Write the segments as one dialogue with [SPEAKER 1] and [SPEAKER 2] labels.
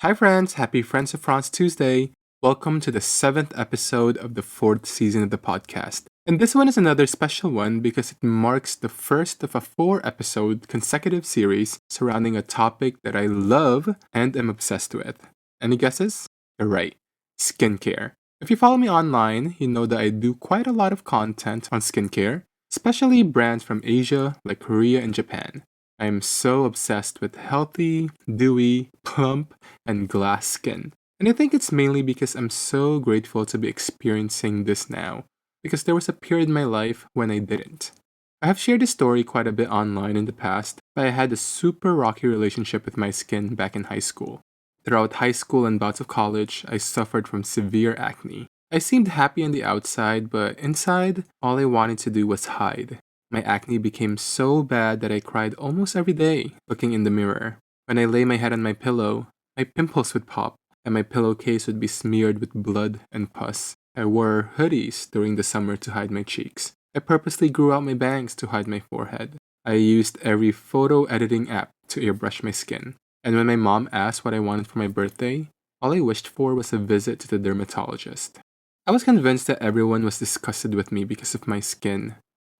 [SPEAKER 1] Hi friends, happy Friends of Franz Tuesday. Welcome to the 7th episode of the 4th season of the podcast. And this one is another special one because it marks the first of a 4-episode consecutive series surrounding a topic that I love and am obsessed with. Any guesses? You're right, skincare. If you follow me online, you know that I do quite a lot of content on skincare, especially brands from Asia like Korea and Japan. I am so obsessed with healthy, dewy, plump, and glass skin. And I think it's mainly because I'm so grateful to be experiencing this now, because there was a period in my life when I didn't. I have shared this story quite a bit online in the past, but I had a super rocky relationship with my skin back in high school. Throughout high school and bouts of college, I suffered from severe acne. I seemed happy on the outside, but inside, all I wanted to do was hide. My acne became so bad that I cried almost every day looking in the mirror. When I lay my head on my pillow, my pimples would pop, and my pillowcase would be smeared with blood and pus. I wore hoodies during the summer to hide my cheeks. I purposely grew out my bangs to hide my forehead. I used every photo editing app to airbrush my skin. And when my mom asked what I wanted for my birthday, all I wished for was a visit to the dermatologist. I was convinced that everyone was disgusted with me because of my skin.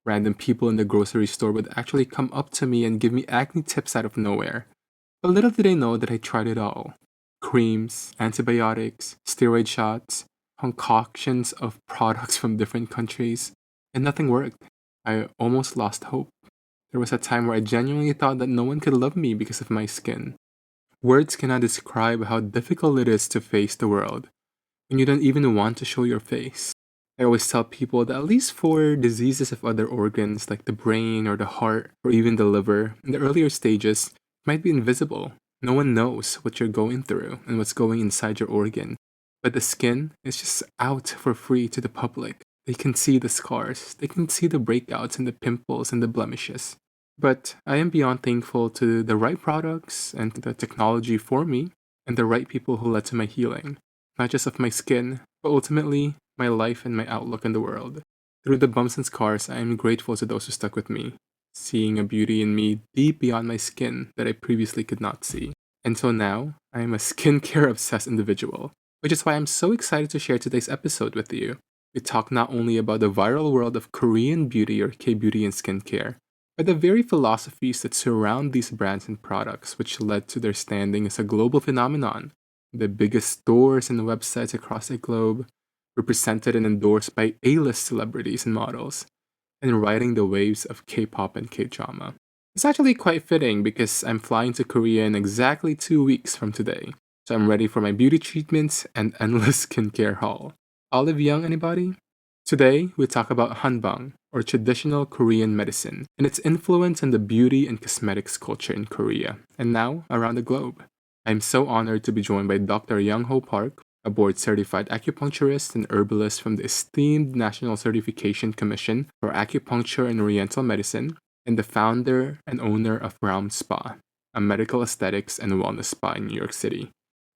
[SPEAKER 1] Random people in the grocery store would actually come up to me and give me acne tips out of nowhere. But little did they know that I tried it all. Creams, antibiotics, steroid shots, concoctions of products from different countries, and nothing worked. I almost lost hope. There was a time where I genuinely thought that no one could love me because of my skin. Words cannot describe how difficult it is to face the world when you don't even want to show your face. I always tell people that at least for diseases of other organs like the brain or the heart or even the liver, in the earlier stages, it might be invisible. No one knows what you're going through and what's going inside your organ. But the skin is just out for free to the public. They can see the scars, they can see the breakouts and the pimples and the blemishes. But I am beyond thankful to the right products and the technology for me and the right people who led to my healing. Not just of my skin, but ultimately my life and my outlook on the world. Through the bumps and scars, I am grateful to those who stuck with me, seeing a beauty in me deep beyond my skin that I previously could not see. Until now, I am a skincare obsessed individual, which is why I'm so excited to share today's episode with you. We talk not only about the viral world of Korean beauty or K-beauty and skincare, but the very philosophies that surround these brands and products which led to their standing as a global phenomenon. The biggest stores and websites across the globe, represented and endorsed by A-list celebrities and models, and riding the waves of K-pop and K-drama. It's actually quite fitting because I'm flying to Korea in exactly 2 weeks from today, so I'm ready for my beauty treatments and endless skincare haul. Olive Young, anybody? Today, we talk about Hanbang, or traditional Korean medicine, and its influence on the beauty and cosmetics culture in Korea, and now around the globe. I'm so honored to be joined by Dr. Young-Ho Park, a board-certified acupuncturist and herbalist from the esteemed National Certification Commission for Acupuncture and Oriental Medicine, and the founder and owner of RAUM Spa, a medical aesthetics and wellness spa in New York City.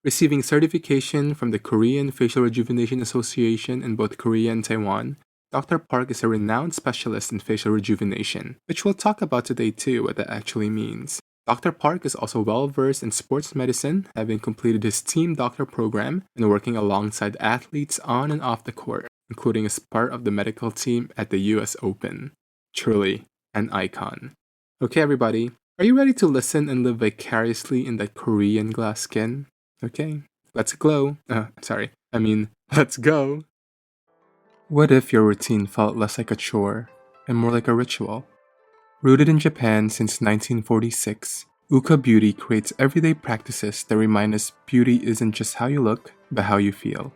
[SPEAKER 1] Receiving certification from the Korean Facial Rejuvenation Association in both Korea and Taiwan, Dr. Park is a renowned specialist in facial rejuvenation, which we'll talk about today too, what that actually means. Dr. Park is also well-versed in sports medicine, having completed his team doctor program and working alongside athletes on and off the court, including as part of the medical team at the US Open. Truly, an icon. Okay, everybody, are you ready to listen and live vicariously in that Korean glass skin? Okay, let's glow. Let's go. What if your routine felt less like a chore and more like a ritual? Rooted in Japan since 1946, Uka Beauty creates everyday practices that remind us beauty isn't just how you look, but how you feel.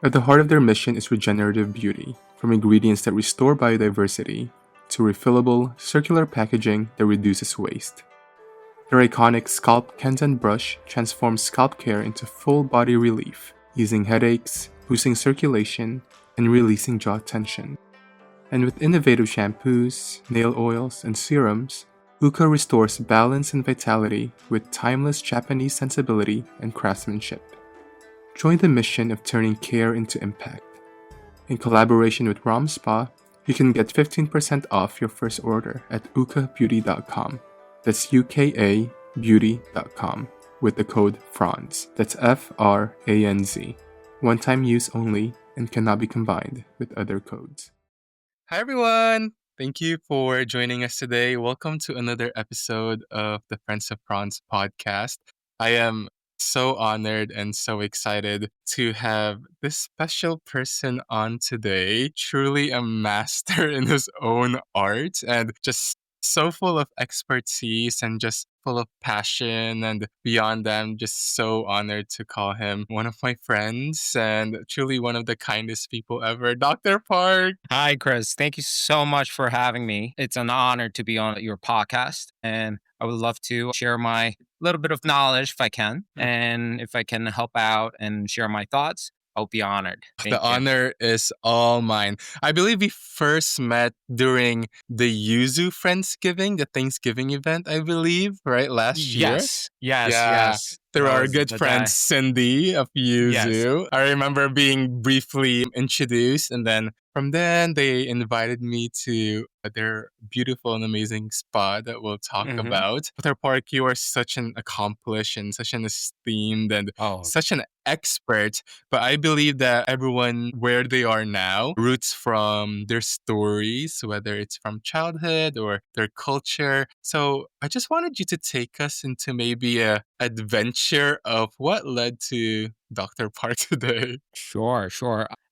[SPEAKER 1] At the heart of their mission is regenerative beauty, from ingredients that restore biodiversity to refillable, circular packaging that reduces waste. Their iconic Scalp Kanzen brush transforms scalp care into full body relief, easing headaches, boosting circulation, and releasing jaw tension. And with innovative shampoos, nail oils, and serums, Uka restores balance and vitality with timeless Japanese sensibility and craftsmanship. Join the mission of turning care into impact. In collaboration with RAUM Spa, you can get 15% off your first order at ukabeauty.com. That's UKAbeauty.com. with the code FRANZ. That's FRANZ. One-time use only and cannot be combined with other codes. Hi everyone! Thank you for joining us today. Welcome to another episode of the Friends of Franz podcast. I am so honored and so excited to have this special person on today. Truly a master in his own art and just so full of expertise and just full of passion. And beyond that, I'm just so honored to call him one of my friends and truly one of the kindest people ever, Dr. Park.
[SPEAKER 2] Hi, Chris. Thank you so much for having me. It's an honor to be on your podcast, and I would love to share my little bit of knowledge if I can. And if I can help out and share my thoughts, I'll be honored.
[SPEAKER 1] The
[SPEAKER 2] Thank you.
[SPEAKER 1] honor is all mine. I believe we first met during the Yuzu Friendsgiving, the Thanksgiving event, I believe, right? Last year.
[SPEAKER 2] Yes, yes,
[SPEAKER 1] Yeah.
[SPEAKER 2] yes.
[SPEAKER 1] Through
[SPEAKER 2] That
[SPEAKER 1] our
[SPEAKER 2] was
[SPEAKER 1] good
[SPEAKER 2] the
[SPEAKER 1] friend
[SPEAKER 2] day.
[SPEAKER 1] Cindy of
[SPEAKER 2] Yes.
[SPEAKER 1] Yuzu. I remember being briefly introduced, and then from then they invited me to their beautiful and amazing spa that we'll talk
[SPEAKER 2] Mhm.
[SPEAKER 1] about. Dr. Park, you are such an accomplished and such an esteemed and
[SPEAKER 2] Oh,
[SPEAKER 1] such an expert. But I believe that everyone where they are now roots from their stories, whether it's from childhood or their culture. So I just wanted you to take us into maybe a adventure of what led to Dr. Park today.
[SPEAKER 2] sure.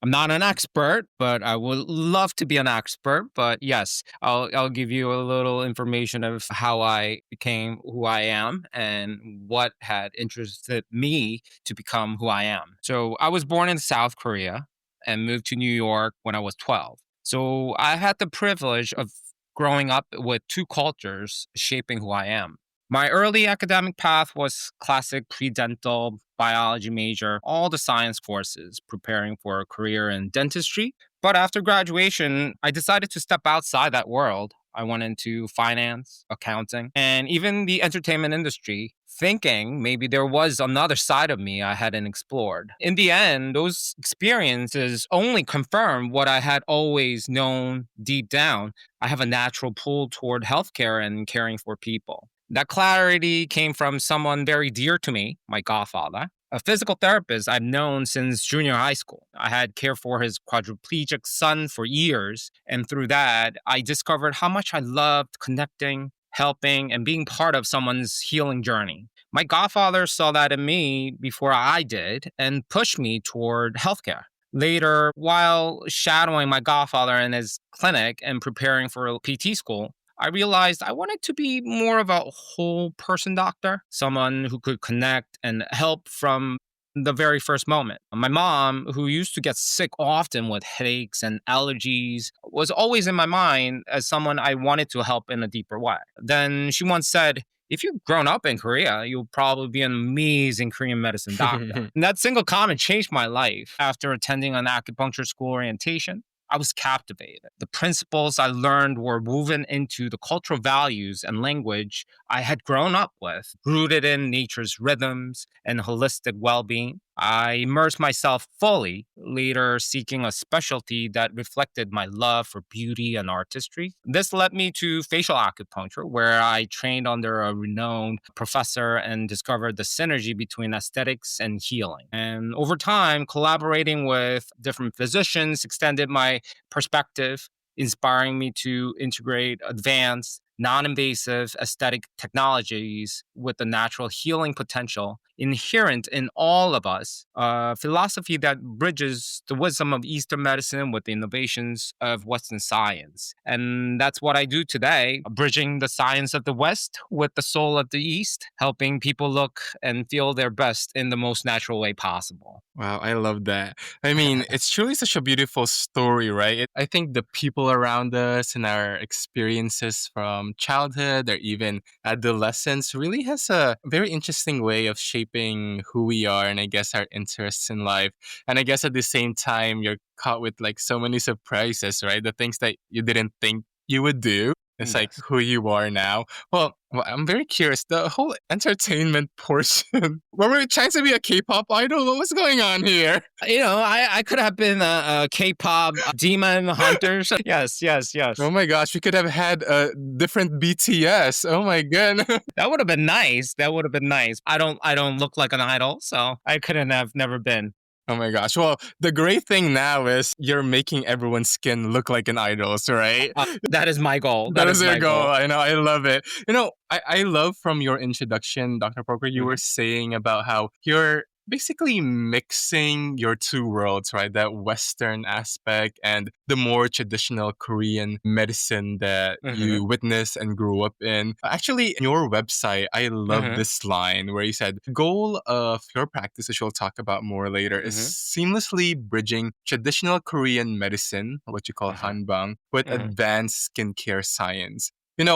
[SPEAKER 2] I'm not an expert, but I would love to be an expert. But yes, I'll give you a little information of how I became who I am and what had interested me to become who I am. So I was born in South Korea and moved to New York when I was 12. So I had the privilege of growing up with two cultures shaping who I am. My early academic path was classic pre-dental biology major, all the science courses, preparing for a career in dentistry. But after graduation, I decided to step outside that world. I went into finance, accounting, and even the entertainment industry, thinking maybe there was another side of me I hadn't explored. In the end, those experiences only confirmed what I had always known deep down. I have a natural pull toward healthcare and caring for people. That clarity came from someone very dear to me, my godfather, a physical therapist I've known since junior high school. I had cared for his quadriplegic son for years, and through that, I discovered how much I loved connecting, helping, and being part of someone's healing journey. My godfather saw that in me before I did and pushed me toward healthcare. Later, while shadowing my godfather in his clinic and preparing for a PT school, I realized I wanted to be more of a whole person doctor, someone who could connect and help from the very first moment. My mom, who used to get sick often with headaches and allergies, was always in my mind as someone I wanted to help in a deeper way. Then she once said, if you've grown up in Korea, you'll probably be an amazing Korean medicine doctor. And that single comment changed my life. After attending an acupuncture school orientation, I was captivated. The principles I learned were woven into the cultural values and language I had grown up with, rooted in nature's rhythms and holistic well being. I immersed myself fully, later seeking a specialty that reflected my love for beauty and artistry. This led me to facial acupuncture, where I trained under a renowned professor and discovered the synergy between aesthetics and healing. And over time, collaborating with different physicians extended my perspective, inspiring me to integrate advanced, non invasive aesthetic technologies with the natural healing potential inherent in all of us. A philosophy that bridges the wisdom of Eastern medicine with the innovations of Western science. And that's what I do today, bridging the science of the West with the soul of the East, helping people look and feel their best in the most natural way possible.
[SPEAKER 1] Wow, I love that. I mean, it's truly such a beautiful story, right? I think the people around us and our experiences from childhood or even adolescence really has a very interesting way of shaping who we are and I guess our interests in life. And I guess at the same time, you're caught with like so many surprises, right? The things that you didn't think you would do. It's like
[SPEAKER 2] Yes.
[SPEAKER 1] who you are now. Well, I'm very curious. The whole entertainment portion. Were we trying to be a K-pop idol? What was going on here?
[SPEAKER 2] I could have been a K-pop demon hunter. Yes, yes,
[SPEAKER 1] Oh
[SPEAKER 2] yes.
[SPEAKER 1] my gosh, we could have had a different BTS. Oh my goodness.
[SPEAKER 2] That would have been nice. That would have been nice. I don't look like an idol, so I couldn't have never been.
[SPEAKER 1] Oh my gosh. Well, the great thing now is you're making everyone's skin look like an idol's, right?
[SPEAKER 2] That is my goal.
[SPEAKER 1] That
[SPEAKER 2] That
[SPEAKER 1] is
[SPEAKER 2] is
[SPEAKER 1] your
[SPEAKER 2] my
[SPEAKER 1] goal.
[SPEAKER 2] goal.
[SPEAKER 1] I know. I love it. I love from your introduction, Dr. Poker, you were
[SPEAKER 2] Mhm,
[SPEAKER 1] saying about how you're basically mixing your two worlds, right? That Western aspect and the more traditional Korean medicine that
[SPEAKER 2] mhm,
[SPEAKER 1] you witnessed and grew up in. Actually, in your website, I love
[SPEAKER 2] mhm,
[SPEAKER 1] this line where you said, goal of your practice, which we'll talk about more later, is
[SPEAKER 2] mhm,
[SPEAKER 1] seamlessly bridging traditional Korean medicine, what you call
[SPEAKER 2] mhm,
[SPEAKER 1] Hanbang, with
[SPEAKER 2] mhm,
[SPEAKER 1] advanced skincare science.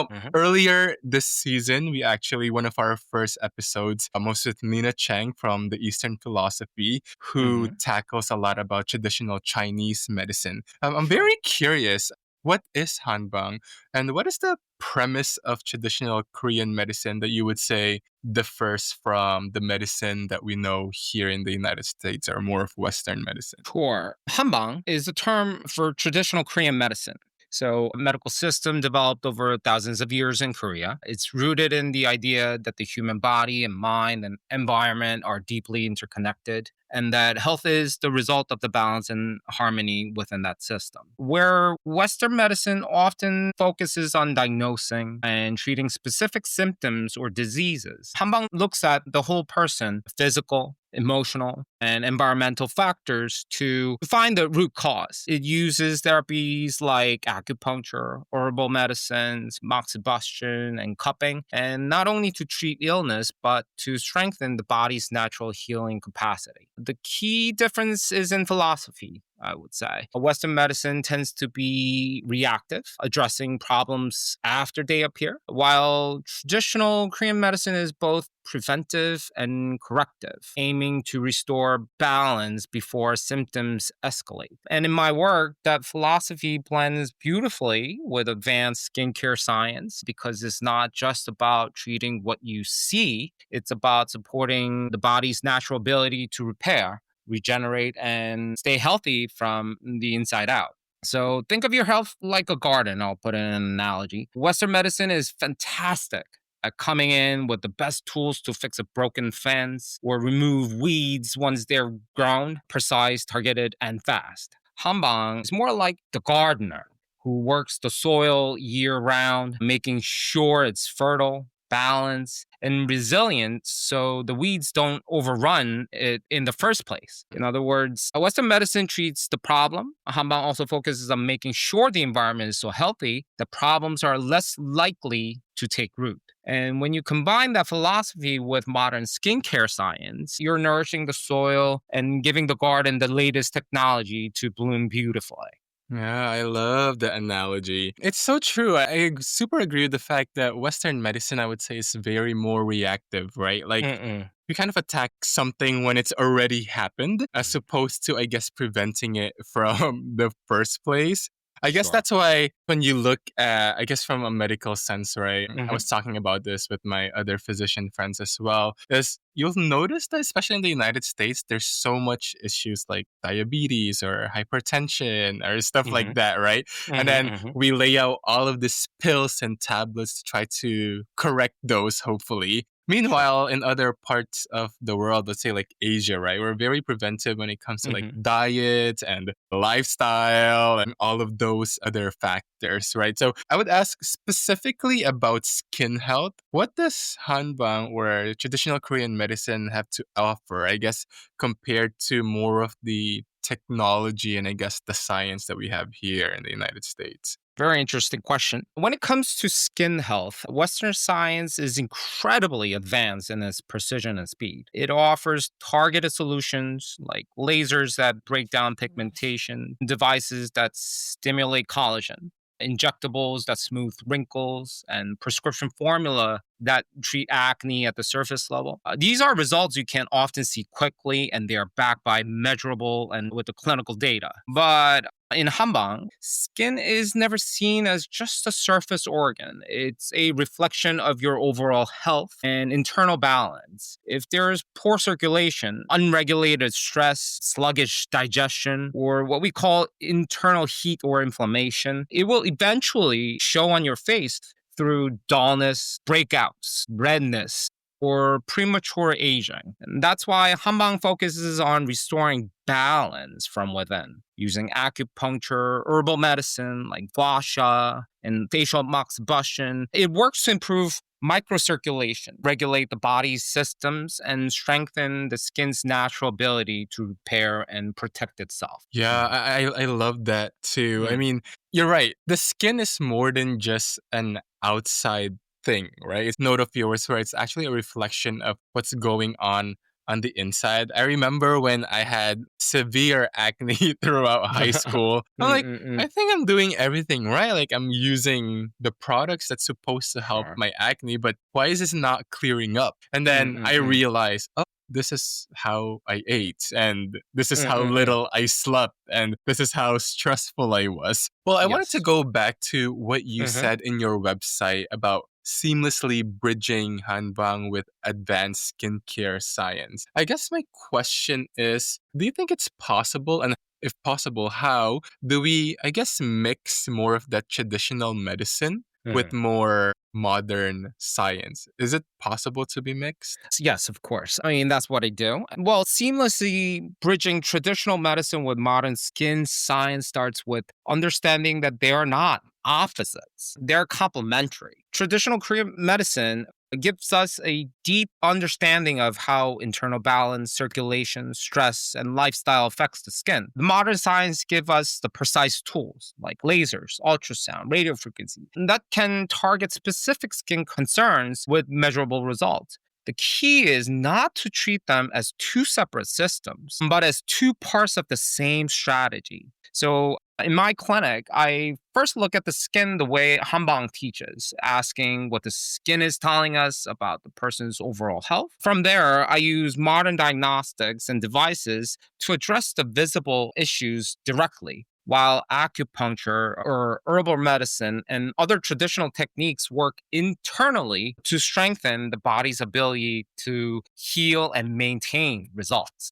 [SPEAKER 2] mhm,
[SPEAKER 1] Earlier this season, we actually, one of our first episodes, was with Nina Cheng from the Eastern Philosophy, who
[SPEAKER 2] mhm.
[SPEAKER 1] tackles a lot about traditional Chinese medicine. I'm
[SPEAKER 2] Sure.
[SPEAKER 1] very curious, what is Hanbang and what is the premise of traditional Korean medicine that you would say differs from the medicine that we know here in the United States or more of Western medicine?
[SPEAKER 2] Sure. Hanbang is a term for traditional Korean medicine. So, a medical system developed over thousands of years in Korea. It's rooted in the idea that the human body and mind and environment are deeply interconnected, and that health is the result of the balance and harmony within that system. Where Western medicine often focuses on diagnosing and treating specific symptoms or diseases, Hanbang looks at the whole person, physical, emotional, and environmental factors to find the root cause. It uses therapies like acupuncture, herbal medicines, moxibustion, and cupping, and not only to treat illness, but to strengthen the body's natural healing capacity. The key difference is in philosophy, I would say. Western medicine tends to be reactive, addressing problems after they appear, while traditional Korean medicine is both preventive and corrective, aiming to restore balance before symptoms escalate. And in my work, that philosophy blends beautifully with advanced skincare science because it's not just about treating what you see, it's about supporting the body's natural ability to repair, regenerate, and stay healthy from the inside out. So think of your health like a garden. I'll put in an analogy. Western medicine is fantastic at coming in with the best tools to fix a broken fence or remove weeds once they're grown, precise, targeted, and fast. Hanbang is more like the gardener who works the soil year round, making sure it's fertile, balanced, and resilient so the weeds don't overrun it in the first place. In other words, Western medicine treats the problem. Hanbang also focuses on making sure the environment is so healthy that problems are less likely to take root. And when you combine that philosophy with modern skincare science, you're nourishing the soil and giving the garden the latest technology to bloom beautifully.
[SPEAKER 1] Yeah, I love the analogy. It's so true. I super agree with the fact that Western medicine, I would say, is very more reactive, right? Like,
[SPEAKER 2] Mm-mm.
[SPEAKER 1] you kind of attack something when it's already happened, as opposed to, I guess, preventing it from the first place. I guess
[SPEAKER 2] Sure.
[SPEAKER 1] that's why when you look at, I guess, from a medical sense, right? I
[SPEAKER 2] Hmm.
[SPEAKER 1] was talking about this with my other physician friends as well, is you'll notice that, especially in the United States, there's so much issues like diabetes or hypertension or stuff
[SPEAKER 2] Hmm.
[SPEAKER 1] like that, right? And
[SPEAKER 2] Hmm.
[SPEAKER 1] then
[SPEAKER 2] Hmm.
[SPEAKER 1] we lay out all of these pills and tablets to try to correct those, hopefully.
[SPEAKER 2] Sure.
[SPEAKER 1] Meanwhile, in other parts of the world, let's say like Asia, right, we're very preventive when it comes to like
[SPEAKER 2] Hmm.
[SPEAKER 1] diet and lifestyle and all of those other factors, right? So I would ask specifically about skin health. What does Hanbang or traditional Korean medicine have to offer, I guess, compared to more of the technology and I guess the science that we have here in the United States?
[SPEAKER 2] Very interesting question. When it comes to skin health, Western science is incredibly advanced in its precision and speed. It offers targeted solutions like lasers that break down pigmentation, devices that stimulate collagen, injectables that smooth wrinkles, and prescription formula that treat acne at the surface level. These are results you can often see quickly, and they are backed by measurable and with the clinical data. But In Hanbang, skin is never seen as just a surface organ. It's a reflection of your overall health and internal balance. If there's poor circulation, unregulated stress, sluggish digestion, or what we call internal heat or inflammation, it will eventually show on your face through dullness, breakouts, redness, or premature aging. And that's why Hanbang focuses on restoring balance from within using acupuncture, herbal medicine like gua sha and facial moxibustion. It works to improve microcirculation, regulate the body's systems, and strengthen the skin's natural ability to repair and protect itself.
[SPEAKER 1] Yeah, I love that too. I
[SPEAKER 2] Mm.
[SPEAKER 1] mean, you're right. The skin is more than just an outside thing, right? It's note of yours where it's actually a reflection of what's going on the inside. I remember when I had severe acne throughout high school. I'm like,
[SPEAKER 2] Mm-mm-mm.
[SPEAKER 1] I think I'm doing everything right. Like I'm using the products that's supposed to help
[SPEAKER 2] Sure.
[SPEAKER 1] my acne, but why is this not clearing up? And then I
[SPEAKER 2] Mm-mm-mm.
[SPEAKER 1] realized, oh, this is how I ate, and this is how
[SPEAKER 2] Mm-mm-mm.
[SPEAKER 1] little I slept, and this is how stressful I was. Well, I wanted to
[SPEAKER 2] Yes.
[SPEAKER 1] go back to what you
[SPEAKER 2] Mm-hmm.
[SPEAKER 1] said in your website about seamlessly bridging Hanbang with advanced skincare science. I guess my question is, do you think it's possible? And if possible, how do we, I guess, mix more of that traditional medicine with more modern science? Is it possible to be mixed?
[SPEAKER 2] Yes, of course. I mean, that's what I do. Well, seamlessly bridging traditional medicine with modern skin science starts with understanding that they are not opposites, they're complementary. Traditional Korean medicine gives us a deep understanding of how internal balance, circulation, stress, and lifestyle affects the skin. The modern science give us the precise tools like lasers, ultrasound, radio frequency that can target specific skin concerns with measurable results. The key is not to treat them as two separate systems, but as two parts of the same strategy. So, in my clinic, I first look at the skin the way Hanbang teaches, asking what the skin is telling us about the person's overall health. From there, I use modern diagnostics and devices to address the visible issues directly, while acupuncture or herbal medicine and other traditional techniques work internally to strengthen the body's ability to heal and maintain results.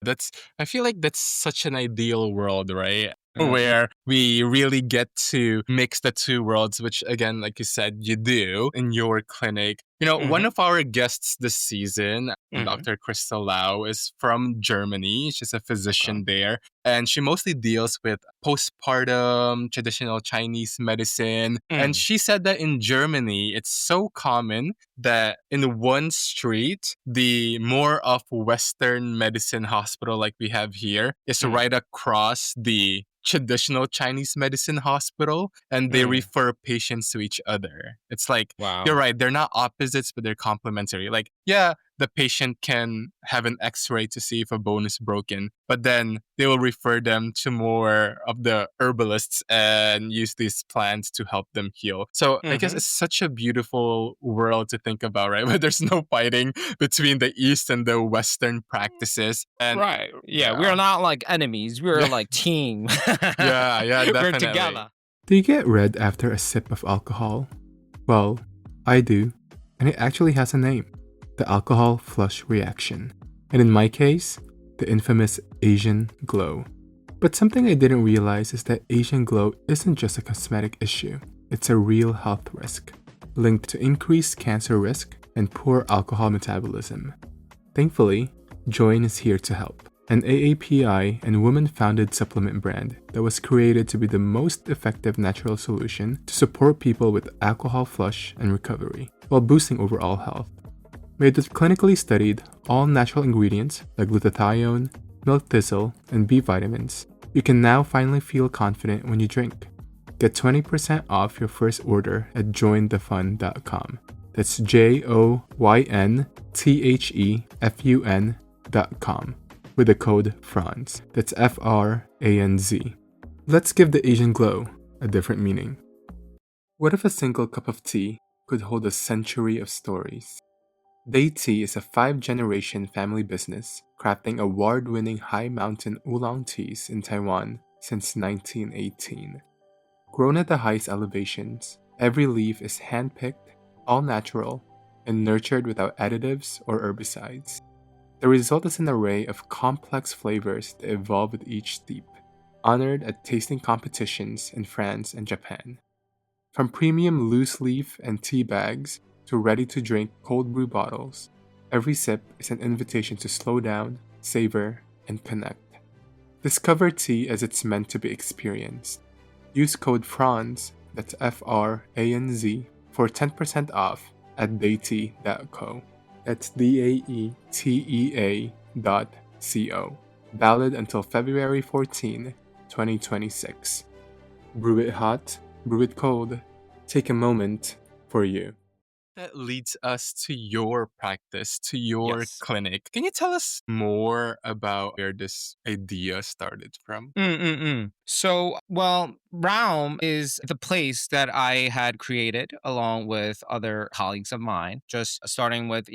[SPEAKER 1] I feel like that's such an ideal world, right?
[SPEAKER 2] Mhm.
[SPEAKER 1] Where we really get to mix the two worlds, which again, like you said, you do in your clinic. One
[SPEAKER 2] Mhm.
[SPEAKER 1] of our guests this season,
[SPEAKER 2] Mhm.
[SPEAKER 1] Dr. Crystal Lau, is from Germany. She's a
[SPEAKER 2] Okay.
[SPEAKER 1] physician there, and she mostly deals with postpartum, traditional Chinese medicine. And
[SPEAKER 2] Mm.
[SPEAKER 1] she said that in Germany, it's so common that in one street, the more of Western medicine hospital like we have here is
[SPEAKER 2] Mm.
[SPEAKER 1] right across the traditional Chinese medicine hospital, and they
[SPEAKER 2] Mm.
[SPEAKER 1] refer patients to each other. It's like, you're
[SPEAKER 2] Wow.
[SPEAKER 1] right, they're not opposites, but they're complementary. Like, yeah, the patient can have an x-ray to see if a bone is broken, but then they will refer them to more of the herbalists and use these plants to help them heal. So I guess
[SPEAKER 2] Mhm.
[SPEAKER 1] it's such a beautiful world to think about, right? Where there's no fighting between the East and the Western practices. And
[SPEAKER 2] Right. Yeah, we
[SPEAKER 1] yeah,
[SPEAKER 2] are not like enemies. We're
[SPEAKER 1] yeah,
[SPEAKER 2] like team.
[SPEAKER 1] yeah,
[SPEAKER 2] We're
[SPEAKER 1] definitely.
[SPEAKER 2] together.
[SPEAKER 1] Do you get red after a sip of alcohol? Well, I do, and it actually has a name, the alcohol flush reaction. And in my case, the infamous Asian glow. But something I didn't realize is that Asian glow isn't just a cosmetic issue, it's a real health risk, linked to increased cancer risk and poor alcohol metabolism. Thankfully, Join is here to help, an AAPI and woman-founded supplement brand that was created to be the most effective natural solution to support people with alcohol flush and recovery, while boosting overall health. Made with clinically studied, all-natural ingredients like glutathione, milk thistle, and B vitamins, you can now finally feel confident when you drink. Get 20% off your first order at jointhefun.com. That's JOYNTHEFUN.com with the code FRANZ. That's FRANZ. Let's give the Asian glow a different meaning. What if a single cup of tea could hold a century of stories? Day Tea is a 5-generation family business crafting award-winning high-mountain oolong teas in Taiwan since 1918. Grown at the highest elevations, every leaf is handpicked, all natural, and nurtured without additives or herbicides. The result is an array of complex flavors that evolve with each steep, honored at tasting competitions in France and Japan. From premium loose leaf and tea bags to ready to drink cold brew bottles, every sip is an invitation to slow down, savor, and connect. Discover tea as it's meant to be experienced. Use code FRANZ, that's FRANZ, for 10% off at daetea.co. That's DAETEA.co. Valid until February 14, 2026. Brew it hot, brew it cold. Take a moment for you. That leads us to your practice, to your
[SPEAKER 2] Yes.
[SPEAKER 1] clinic. Can you tell us more about where this idea started from?
[SPEAKER 2] So, well, RAUM is the place that I had created along with other colleagues of mine, just starting with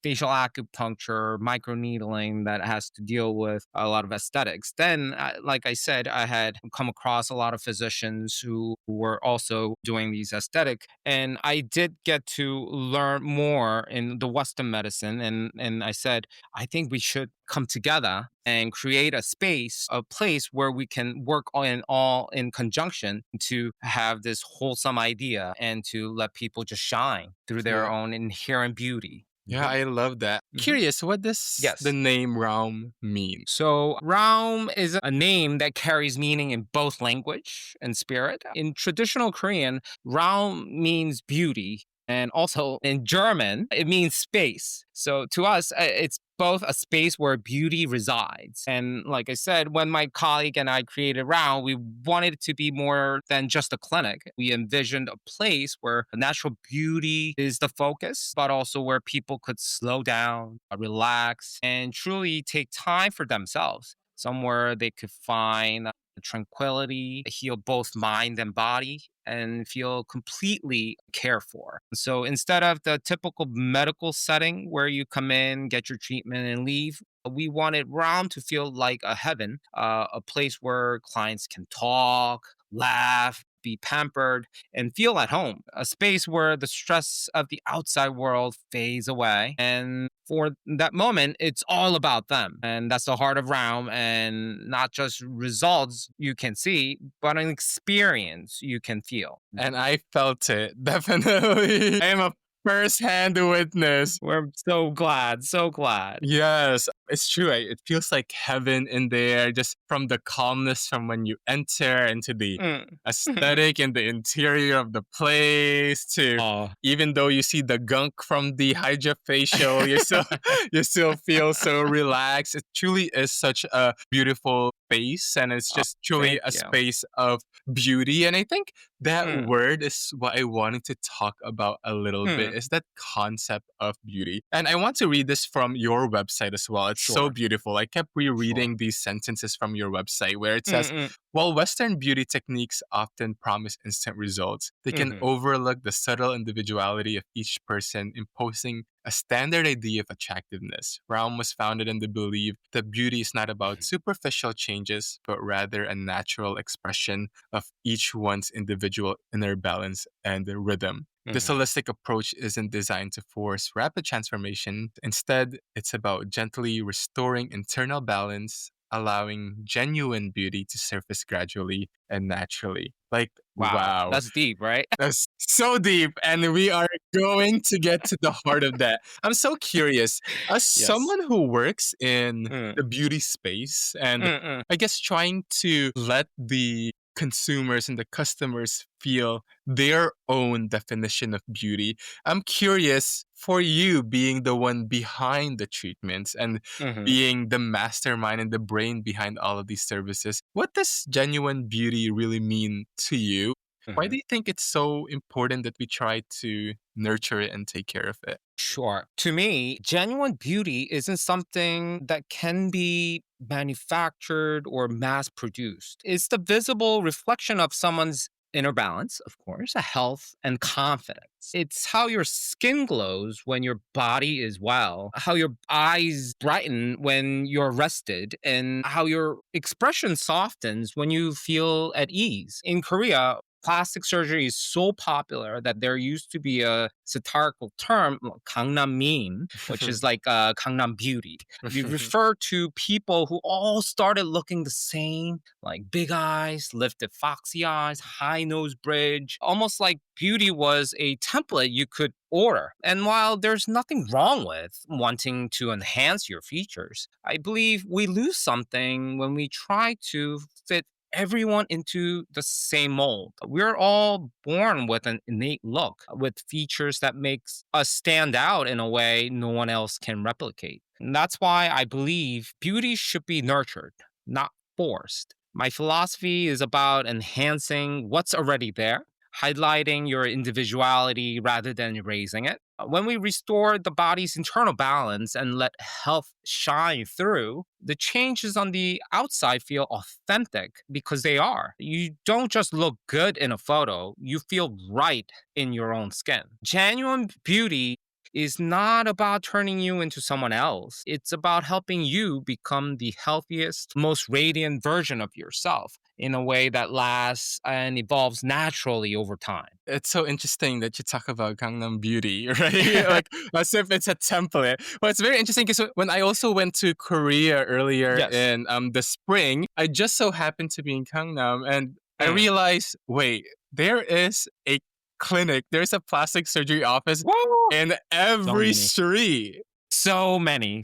[SPEAKER 2] facial acupuncture, microneedling that has to deal with a lot of aesthetics. Then, like I said, I had come across a lot of physicians who were also doing these aesthetic, and I did get to learn more in the Western medicine. And I said, I think we should come together and create a space, a place where we can work all in conjunction to have this wholesome idea and to let people just shine through their own inherent beauty.
[SPEAKER 1] Yeah, I love that. Curious, what does the
[SPEAKER 2] Yes.
[SPEAKER 1] name realm mean?
[SPEAKER 2] So, Raum is a name that carries meaning in both language and spirit. In traditional Korean, Raum means beauty. And also in German, it means space. So to us, it's both a space where beauty resides. And like I said, when my colleague and I created Raum, we wanted it to be more than just a clinic. We envisioned a place where natural beauty is the focus, but also where people could slow down, relax, and truly take time for themselves. Somewhere they could find tranquility, heal both mind and body, and feel completely cared for. So instead of the typical medical setting where you come in, get your treatment, and leave, we wanted RAUM to feel like a heaven, a place where clients can talk, laugh, be pampered, and feel at home. A space where the stress of the outside world fades away. And for that moment, it's all about them. And that's the heart of RAUM, and not just results you can see, but an experience you can feel.
[SPEAKER 1] And I felt it, definitely. I am a first-hand witness.
[SPEAKER 2] We're so glad, so glad.
[SPEAKER 1] Yes, it's true. It feels like heaven in there, just from the calmness from when you enter into the
[SPEAKER 2] Mm.
[SPEAKER 1] aesthetic and the interior of the place to
[SPEAKER 2] Oh.
[SPEAKER 1] even though you see the gunk from the hydrofacial, you still feel so relaxed. It truly is such a beautiful space, and it's
[SPEAKER 2] Oh,
[SPEAKER 1] just truly
[SPEAKER 2] thank
[SPEAKER 1] a
[SPEAKER 2] you.
[SPEAKER 1] space of beauty. And I think that
[SPEAKER 2] Mm.
[SPEAKER 1] word is what I wanted to talk about a little bit, is that concept of beauty. And I want to read this from your website as well. It's so
[SPEAKER 2] Sure.
[SPEAKER 1] beautiful. I kept rereading these sentences from your website where it says,
[SPEAKER 2] Mm-mm.
[SPEAKER 1] while Western beauty techniques often promise instant results, they can
[SPEAKER 2] Mhm.
[SPEAKER 1] overlook the subtle individuality of each person, imposing a standard idea of attractiveness. RAUM was founded in the belief that beauty is not about superficial changes, but rather a natural expression of each one's individual inner balance and rhythm. This
[SPEAKER 2] Mhm.
[SPEAKER 1] holistic approach isn't designed to force rapid transformation. Instead, it's about gently restoring internal balance, allowing genuine beauty to surface gradually and naturally. Like,
[SPEAKER 2] Wow,
[SPEAKER 1] wow.
[SPEAKER 2] that's deep, right?
[SPEAKER 1] That's so deep, and we are going to get to the heart of that. I'm so curious, as
[SPEAKER 2] Yes.
[SPEAKER 1] someone who works in
[SPEAKER 2] Mm.
[SPEAKER 1] the beauty space and
[SPEAKER 2] Mm-mm.
[SPEAKER 1] I guess trying to let the consumers and the customers feel their own definition of beauty, I'm curious for you being the one behind the treatments and
[SPEAKER 2] Mhm.
[SPEAKER 1] being the mastermind and the brain behind all of these services. What does genuine beauty really mean to you? Why do
[SPEAKER 2] Mhm.
[SPEAKER 1] you think it's so important that we try to nurture it and take care of it?
[SPEAKER 2] Sure. To me, genuine beauty isn't something that can be manufactured or mass produced. It's the visible reflection of someone's inner balance, of course, a health and confidence. It's how your skin glows when your body is well, how your eyes brighten when you're rested, and how your expression softens when you feel at ease. In Korea, plastic surgery is so popular that there used to be a satirical term, Gangnam meme, which is like Gangnam beauty. We refer to people who all started looking the same, like big eyes, lifted foxy eyes, high nose bridge, almost like beauty was a template you could order. And while there's nothing wrong with wanting to enhance your features, I believe we lose something when we try to fit everyone into the same mold. We're all born with an innate look, with features that makes us stand out in a way no one else can replicate. And that's why I believe beauty should be nurtured, not forced. My philosophy is about enhancing what's already there, highlighting your individuality rather than erasing it. When we restore the body's internal balance and let health shine through, the changes on the outside feel authentic because they are. You don't just look good in a photo, you feel right in your own skin. Genuine beauty is not about turning you into someone else. It's about helping you become the healthiest, most radiant version of yourself in a way that lasts and evolves naturally over time.
[SPEAKER 1] It's so interesting that you talk about Gangnam Beauty, right? Like as if it's a template. Well, it's very interesting because when I also went to Korea earlier
[SPEAKER 2] Yes.
[SPEAKER 1] in the spring, I just so happened to be in Gangnam, and I
[SPEAKER 2] Mm.
[SPEAKER 1] realized, wait, there is a clinic, there's a plastic surgery office
[SPEAKER 2] Woo!
[SPEAKER 1] in
[SPEAKER 2] So
[SPEAKER 1] every
[SPEAKER 2] many.
[SPEAKER 1] street.
[SPEAKER 2] So many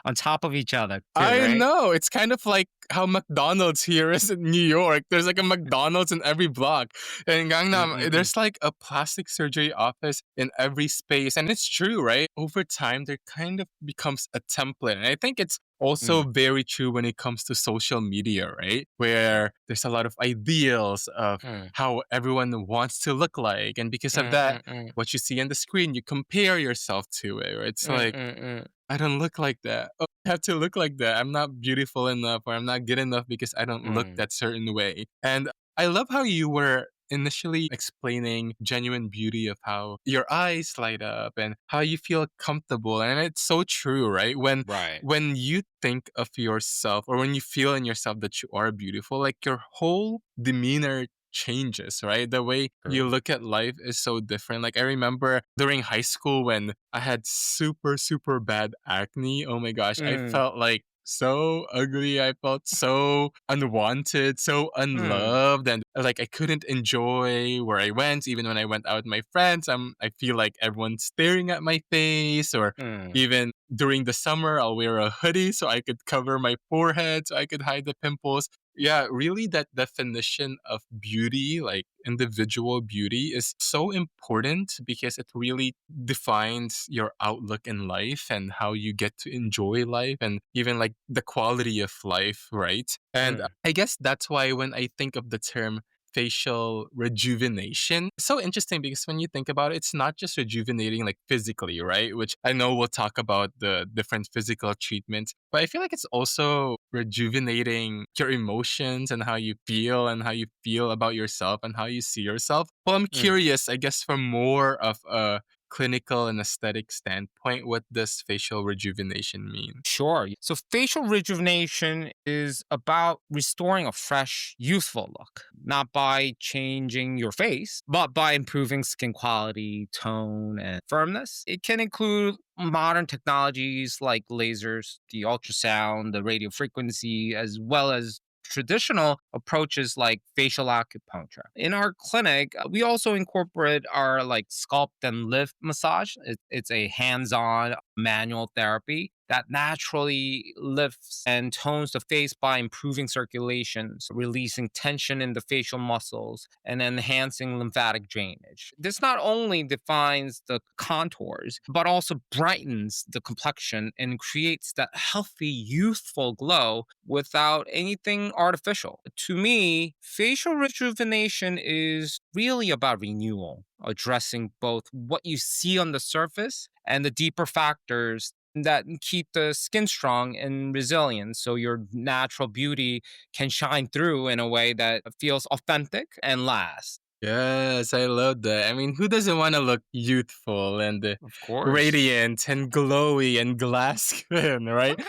[SPEAKER 2] on top of each other, too,
[SPEAKER 1] I
[SPEAKER 2] right?
[SPEAKER 1] know. It's kind of like how McDonald's here is in New York. There's like a McDonald's in every block. In Gangnam,
[SPEAKER 2] Mm-mm-mm.
[SPEAKER 1] there's like a plastic surgery office in every space. And it's true, right? Over time, there kind of becomes a template. And I think it's also
[SPEAKER 2] Mm.
[SPEAKER 1] very true when it comes to social media, right? Where there's a lot of ideals of
[SPEAKER 2] Mm.
[SPEAKER 1] how everyone wants to look like. And because of that,
[SPEAKER 2] Mm-mm-mm.
[SPEAKER 1] what you see on the screen, you compare yourself to it. It's like,
[SPEAKER 2] Mm-mm-mm.
[SPEAKER 1] I don't look like that. Oh, I have to look like that. I'm not beautiful enough or I'm not good enough because I don't look
[SPEAKER 2] Mm.
[SPEAKER 1] that certain way. And I love how you were initially explaining genuine beauty of how your eyes light up and how you feel comfortable. And it's so true, right?
[SPEAKER 2] Right.
[SPEAKER 1] When you think of yourself or when you feel in yourself that you are beautiful, like your whole demeanor changes, right? The way you
[SPEAKER 2] True.
[SPEAKER 1] look at life is so different. Like I remember during high school when I had super, super bad acne. Oh my gosh, I
[SPEAKER 2] Mm.
[SPEAKER 1] felt like so ugly. I felt so unwanted, so
[SPEAKER 2] Mm.
[SPEAKER 1] unloved, and like I couldn't enjoy where I went. Even when I went out with my friends, I feel like everyone's staring at my face, or
[SPEAKER 2] Mm.
[SPEAKER 1] even during the summer, I'll wear a hoodie so I could cover my forehead, so I could hide the pimples. Yeah, really, that definition of beauty, like individual beauty, is so important because it really defines your outlook in life and how you get to enjoy life and even like the quality of life, right? And
[SPEAKER 2] Mm.
[SPEAKER 1] I guess that's why when I think of the term facial rejuvenation, it's so interesting because when you think about it, it's not just rejuvenating like physically, right? Which I know we'll talk about the different physical treatments, but I feel like it's also rejuvenating your emotions and how you feel and how you feel about yourself and how you see yourself. Well, I'm
[SPEAKER 2] Mm.
[SPEAKER 1] curious, I guess, from more of a clinical and aesthetic standpoint, what does facial rejuvenation mean?
[SPEAKER 2] Sure. So facial rejuvenation is about restoring a fresh, youthful look, not by changing your face, but by improving skin quality, tone, and firmness. It can include modern technologies like lasers, the ultrasound, the radio frequency, as well as traditional approaches like facial acupuncture. In our clinic, we also incorporate our like sculpt and lift massage. It's a hands-on manual therapy that naturally lifts and tones the face by improving circulations, releasing tension in the facial muscles, and enhancing lymphatic drainage. This not only defines the contours, but also brightens the complexion and creates that healthy, youthful glow without anything artificial. To me, facial rejuvenation is really about renewal, addressing both what you see on the surface and the deeper factors that keep the skin strong and resilient so your natural beauty can shine through in a way that feels authentic and lasts.
[SPEAKER 1] Yes, I love that. I mean, who doesn't want to look youthful and
[SPEAKER 2] Of course.
[SPEAKER 1] radiant and glowy and glass skin, right?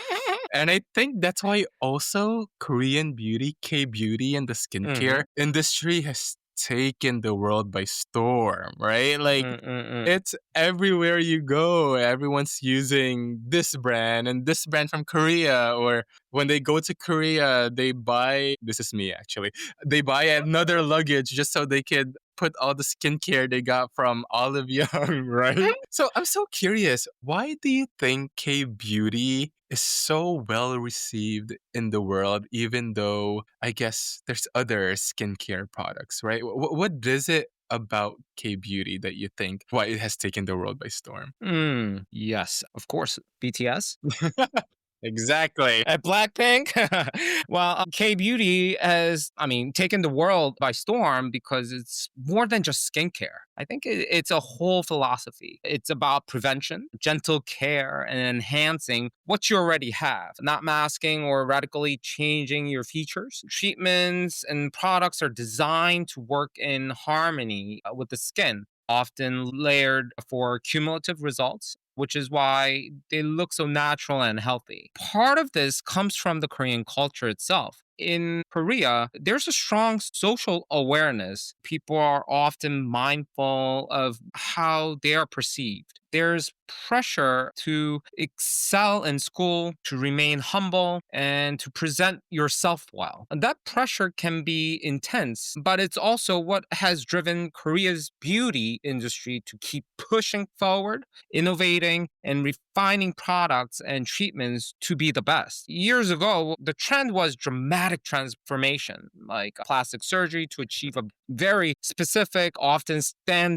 [SPEAKER 1] And I think that's why also Korean beauty, K beauty, and the skincare
[SPEAKER 2] Mm-hmm.
[SPEAKER 1] industry has taken the world by storm, right? Like,
[SPEAKER 2] Mm-mm-mm.
[SPEAKER 1] it's everywhere you go. Everyone's using this brand and this brand from Korea. Or when they go to Korea, they buy, this is me actually, they buy another luggage just so they could put all the skincare they got from Olive Young, right? So I'm so curious, why do you think K beauty is so well received in the world, even though I guess there's other skincare products, right? What is it about K beauty that you think why it has taken the world by storm?
[SPEAKER 2] Yes, of course. BTS.
[SPEAKER 1] Exactly.
[SPEAKER 2] At Blackpink? Well, K beauty has, I mean, taken the world by storm because it's more than just skincare. I think it's a whole philosophy. It's about prevention, gentle care, and enhancing what you already have, not masking or radically changing your features. Treatments and products are designed to work in harmony with the skin, often layered for cumulative results, which is why they look so natural and healthy. Part of this comes from the Korean culture itself. In Korea, there's a strong social awareness. People are often mindful of how they are perceived. There's pressure to excel in school, to remain humble, and to present yourself well. And that pressure can be intense, but it's also what has driven Korea's beauty industry to keep pushing forward, innovating, and refining products and treatments to be the best. Years ago, the trend was dramatic transformation, like plastic surgery to achieve a very specific, often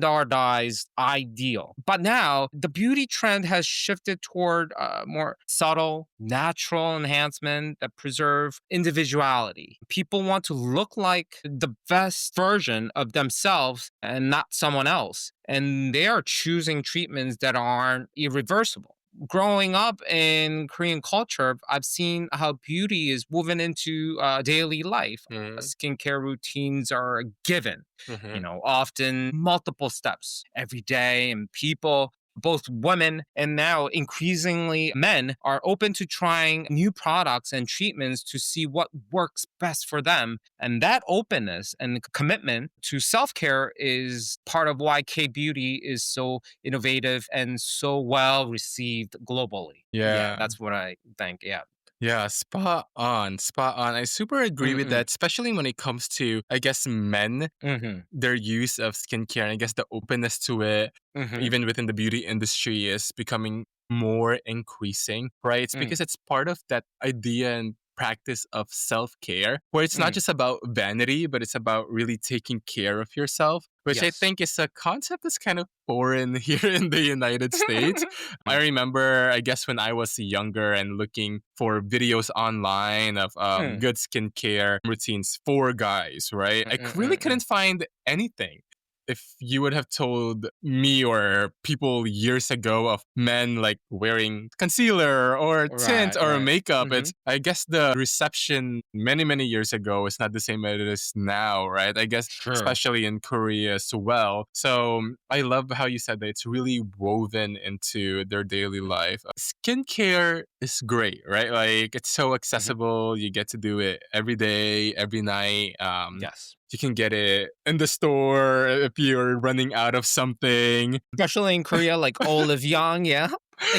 [SPEAKER 2] standardized ideal. But now, the beauty trend has shifted toward more subtle, natural enhancement that preserve individuality. People want to look like the best version of themselves and not someone else. And they are choosing treatments that aren't irreversible. Growing up in Korean culture, I've seen how beauty is woven into daily life.
[SPEAKER 1] Mm-hmm.
[SPEAKER 2] Skincare routines are a given,
[SPEAKER 1] Mm-hmm.
[SPEAKER 2] often multiple steps every day, and people, both women and now increasingly men, are open to trying new products and treatments to see what works best for them. And that openness and commitment to self care is part of why K beauty is so innovative and so well received globally. Yeah,
[SPEAKER 1] Yeah.
[SPEAKER 2] that's what I think. Yeah.
[SPEAKER 1] Yeah, spot on, spot on. I super agree with
[SPEAKER 2] Mm-mm.
[SPEAKER 1] that, especially when it comes to, I guess, men,
[SPEAKER 2] Mm-hmm.
[SPEAKER 1] their use of skincare. And I guess the openness to it,
[SPEAKER 2] Mm-hmm.
[SPEAKER 1] even within the beauty industry, is becoming more increasing, right? It's
[SPEAKER 2] Mm.
[SPEAKER 1] because it's part of that idea and practice of self care, where it's not
[SPEAKER 2] Mm.
[SPEAKER 1] just about vanity, but it's about really taking care of yourself, which I
[SPEAKER 2] Yes.
[SPEAKER 1] think is a concept that's kind of foreign here in the United States. I
[SPEAKER 2] Mm.
[SPEAKER 1] remember, I guess, when I was younger and looking for videos online of
[SPEAKER 2] Mm.
[SPEAKER 1] good skincare routines for guys, right? I really
[SPEAKER 2] Mm-mm-mm-mm.
[SPEAKER 1] couldn't find anything. If you would have told me or people years ago of men like wearing concealer or tint
[SPEAKER 2] Right,
[SPEAKER 1] or
[SPEAKER 2] right.
[SPEAKER 1] makeup,
[SPEAKER 2] Mm-hmm.
[SPEAKER 1] it's, I guess, the reception many, many years ago is not the same as it is now, right? I guess,
[SPEAKER 2] Sure.
[SPEAKER 1] especially in Korea as well. So I love how you said that it's really woven into their daily life. Skincare is great, right? Like, it's so
[SPEAKER 2] Mm-hmm.
[SPEAKER 1] accessible. You get to do it every day, every night.
[SPEAKER 2] Yes.
[SPEAKER 1] You can get it in the store if you're running out of something.
[SPEAKER 2] Especially in Korea, like Olive Young, yeah.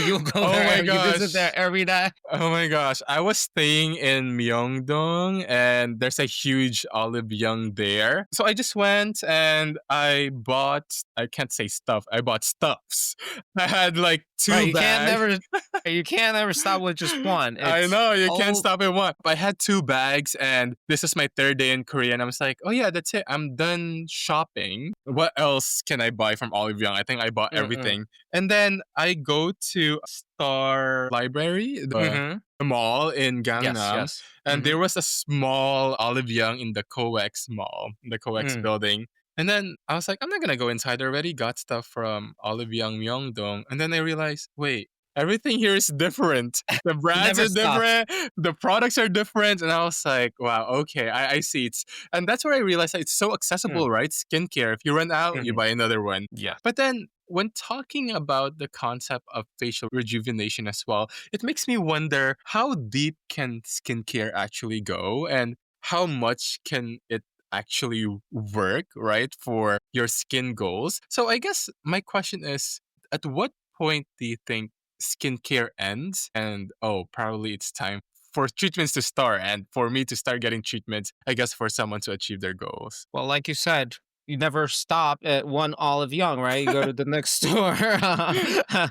[SPEAKER 2] You go
[SPEAKER 1] Oh my
[SPEAKER 2] there, you visit
[SPEAKER 1] gosh.
[SPEAKER 2] there every day.
[SPEAKER 1] Oh my gosh. I was staying in Myeongdong and there's a huge Olive Young there. So I just went and I bought, I can't say stuff, I bought stuffs. I had like
[SPEAKER 2] Right,
[SPEAKER 1] two bags.
[SPEAKER 2] you can't ever stop with just one.
[SPEAKER 1] I
[SPEAKER 2] It's
[SPEAKER 1] know, you can't
[SPEAKER 2] all
[SPEAKER 1] stop at one. I had two bags and this is my third day in Korea. And I was like, oh yeah, that's it. I'm done shopping. What else can I buy from Olive Young? I think I bought
[SPEAKER 2] mm-mm.
[SPEAKER 1] everything. And then I go to Star Library,
[SPEAKER 2] Mhm.
[SPEAKER 1] the mall in
[SPEAKER 2] Yes,
[SPEAKER 1] Gangnam.
[SPEAKER 2] yes.
[SPEAKER 1] And there
[SPEAKER 2] Mhm.
[SPEAKER 1] was a small Olive Young in the COEX mall, the COEX
[SPEAKER 2] Mm.
[SPEAKER 1] building. And then I was like, I'm not going to go inside. I already got stuff from Olive Young Myeongdong. And then I realized, wait, everything here is different. The brands
[SPEAKER 2] Never
[SPEAKER 1] are
[SPEAKER 2] stops.
[SPEAKER 1] different, the products are different. And I was like, wow, okay, I see. And that's where I realized that it's so accessible,
[SPEAKER 2] Mm,
[SPEAKER 1] right? Skincare. If you run out, you
[SPEAKER 2] mhm.
[SPEAKER 1] buy another one.
[SPEAKER 2] Yeah.
[SPEAKER 1] But then when talking about the concept of facial rejuvenation as well, it makes me wonder how deep can skincare actually go and how much can it actually work, right, for your skin goals. So I guess my question is, at what point do you think skincare ends and oh, probably it's time for treatments to start and for me to start getting treatments, I guess, for someone to achieve their goals?
[SPEAKER 2] Well, like you said, you never stop at one Olive Young, right? You go to the next store,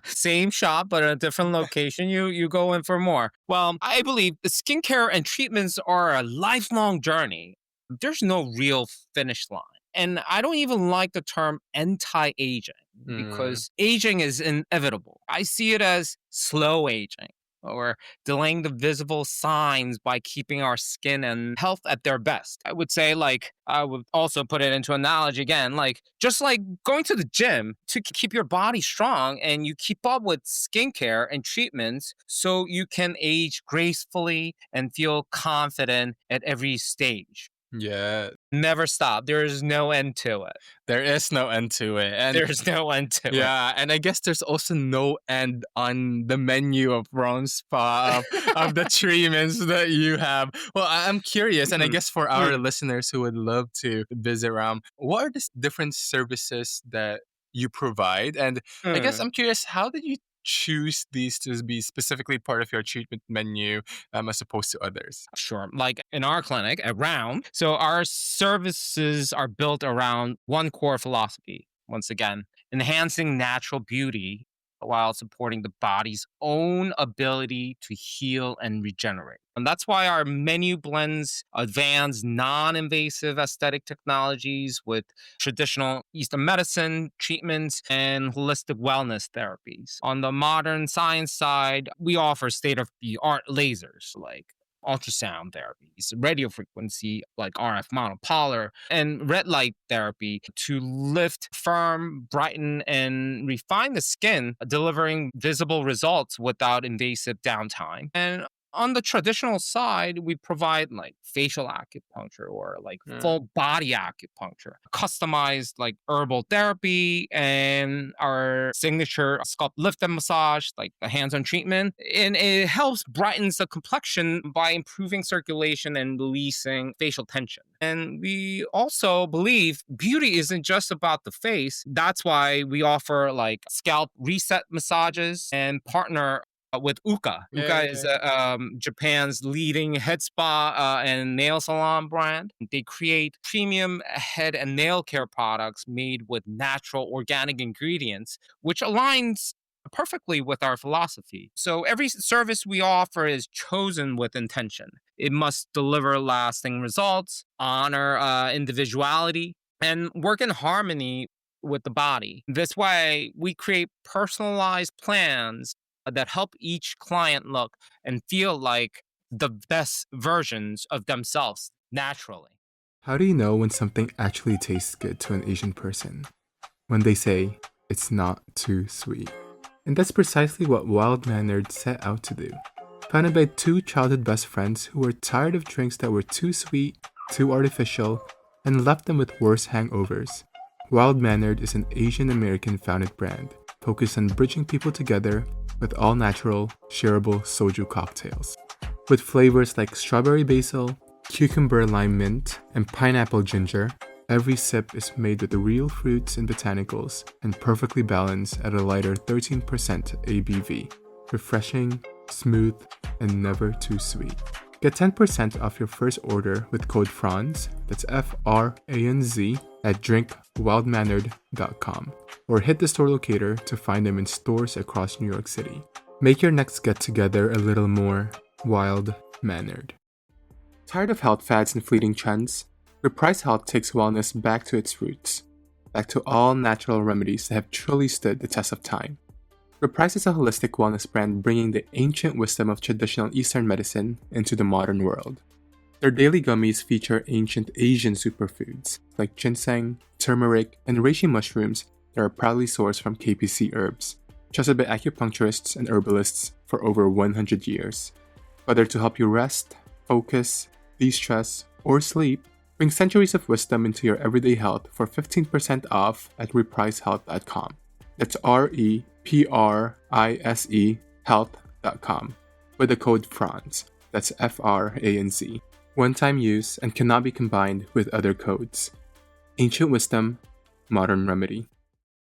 [SPEAKER 2] same shop, but at a different location. You go in for more. Well, I believe the skincare and treatments are a lifelong journey. There's no real finish line. And I don't even like the term anti aging
[SPEAKER 1] Mm,
[SPEAKER 2] because aging is inevitable. I see it as slow aging or delaying the visible signs by keeping our skin and health at their best. I would say, like, I would also put it into analogy again, like, just like going to the gym to keep your body strong and you keep up with skincare and treatments so you can age gracefully and feel confident at every stage.
[SPEAKER 1] yeah,
[SPEAKER 2] Never stop. There is no end to it.
[SPEAKER 1] there is no end to it. And
[SPEAKER 2] There's no end to it.
[SPEAKER 1] yeah, and I guess there's also no end on the menu of Ron Spa of the treatments that you have. Well, I'm curious, and I
[SPEAKER 2] Mm,
[SPEAKER 1] guess for our
[SPEAKER 2] mm,
[SPEAKER 1] listeners who would love to visit RAUM, what are the different services that you provide? And I guess
[SPEAKER 2] mm.
[SPEAKER 1] I'm curious, how did you choose these to be specifically part of your treatment menu as opposed to others?
[SPEAKER 2] Sure. Like in our clinic at RAUM, so our services are built around one core philosophy. Once again, enhancing natural beauty while supporting the body's own ability to heal and regenerate. And that's why our menu blends advanced non invasive aesthetic technologies with traditional Eastern medicine treatments and holistic wellness therapies. On the modern science side, we offer state of the art lasers like ultrasound therapies, radio frequency like RF monopolar, and red light therapy to lift, firm, brighten, and refine the skin, delivering visible results without invasive downtime. And on the traditional side, we provide like facial acupuncture or like
[SPEAKER 1] Mm.
[SPEAKER 2] full body acupuncture, customized like herbal therapy, and our signature scalp lift and massage, like the hands-on treatment. And it helps brightens the complexion by improving circulation and releasing facial tension. And we also believe beauty isn't just about the face. That's why we offer like scalp reset massages and partner with Uka. Uka is
[SPEAKER 1] Yeah.
[SPEAKER 2] Japan's leading head spa and nail salon brand. They create premium head and nail care products made with natural organic ingredients, which aligns perfectly with our philosophy. So every service we offer is chosen with intention. It must deliver lasting results, honor individuality, and work in harmony with the body. This way, we create personalized plans that help each client look and feel like the best versions of themselves naturally.
[SPEAKER 1] How do you know when something actually tastes good to an Asian person? When they say, it's not too sweet. And that's precisely what Wild Mannered set out to do. Founded by two childhood best friends who were tired of drinks that were too sweet, too artificial, and left them with worse hangovers. Wild Mannered is an Asian American founded brand focused on bridging people together with all natural, shareable soju cocktails. With flavors like strawberry basil, cucumber lime mint, and pineapple ginger, every sip is made with real fruits and botanicals and perfectly balanced at a lighter 13% ABV. Refreshing, smooth, and never too sweet. Get 10% off your first order with code FRANZ, that's FRANZ, at drinkwildmannered.com, or hit the store locator to find them in stores across New York City. Make your next get together a little more wild mannered. Tired of health fads and fleeting trends? Reprise Health takes wellness back to its roots, back to all natural remedies that have truly stood the test of time. Reprise is a holistic wellness brand bringing the ancient wisdom of traditional Eastern medicine into the modern world. Their daily gummies feature ancient Asian superfoods like ginseng, turmeric, and reishi mushrooms that are proudly sourced from KPC herbs. trusted by acupuncturists and herbalists for over 100 years. Whether to help you rest, focus, de-stress, or sleep, bring centuries of wisdom into your everyday health for 15% off at reprisehealth.com. That's REPRISE health.com with the code FRANZ. That's FRANZ. One-time use and cannot be combined with other codes. Ancient wisdom, modern remedy.